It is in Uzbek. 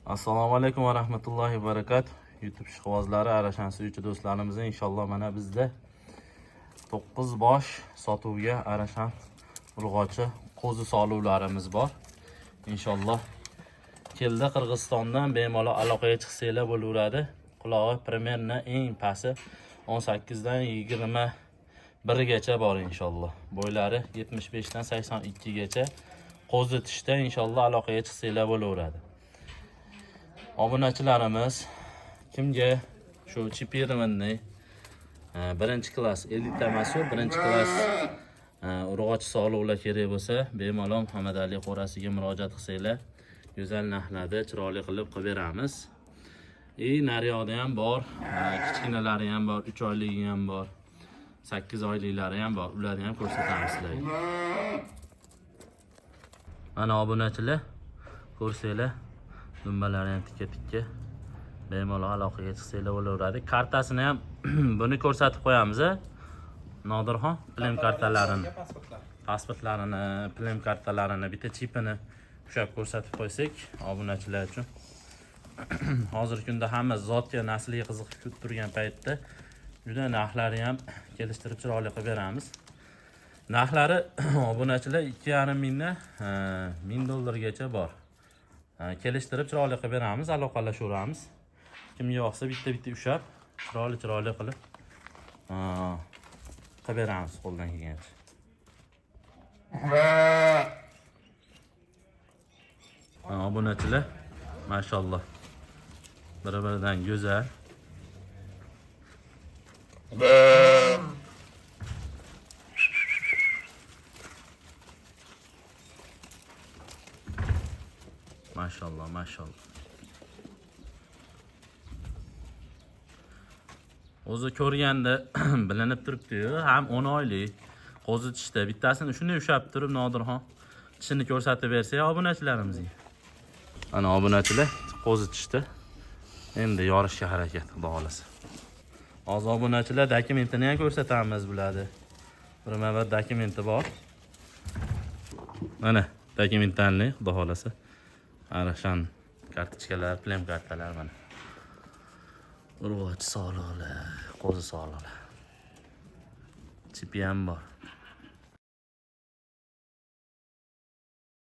Assalomu alaykum va rahmatullohi va barakatuh. YouTube ishqibozlari, arashan suyuvchi do'stlarimiz, inshaalloh mana bizda 9 bosh sotuvga arashan urg'ochi qo'zi soluvlarimiz bor. Inshaalloh keldi Qirg'izistondan bemalol aloqaga chiqsanglar bo'laveradi. Qulog'i primerna eng pasti 18 dan 21 gacha bor inshaalloh. Bo'ylari 75 dan 82 gacha qo'zi tishda inshaalloh aloqaga chiqsanglar bo'laveradi. Obunachilarimiz kimga shu chipirovanni birinchi klass elita emas, birinchi klass urg'ochi sog'liqlar kerak bo'lsa, bemalol Muhammad Ali qo'rasiga murojaat qilsanglar, go'zal narxlarda chiroyli qilib beramiz. Naryoqda ham bor, kichkinalari ham bor, 3 oyligi ham bor, 8 oyliklari ham bor. Ularni ham ko'rsatamiz sizlarga. Mana obunachilar, ko'rsanglar, dumbalari ham tikka bemalol aloqaga chiqsanglar bo'laveradi. Kartasini ham buni ko'rsatib qo'yamiz. Nodirxon film kartalarini, pasportlarini, film kartalarini, bitta chipini ushlab ko'rsatib qo'ysak obunachilar uchun. Hozirgi kunda hamma zotga nasliga qiziqib turgan paytda juda narxlari ham kelishtirib chiroyli qilib beramiz. Narxlari obunachilar 2,5 mingdan $1000 bor. Kelishtirib chiroyli qilib beramiz, aloqalashaveramiz. Kimga yoqsa bitta ushab, chiroyli qilib beramiz qo'ldan kelgancha. Obunachilar, mashalloh. Bir-biridan go'zal. Maşallah. O'zi ko'rganda bilinib turibdi-yu, ham 10 oylik qo'zi tishda. Bittasini shunday ushab turib Nodirxon tishini ko'rsatib bersa obunachilarimizga. Ana obunachilar qo'zi tishda. Endi yorishga harakat qildi xolasa. Hozir obunachilar dokumentini ham ko'rsatamiz bularni. Bir dokumenti bor. Mana dokumentlarni xudo xolasa. Arashan kartochkalar, film kartalar mana. Urg'ochi sog'liqlar, qo'zi sog'liqlar. Chipi ham bor.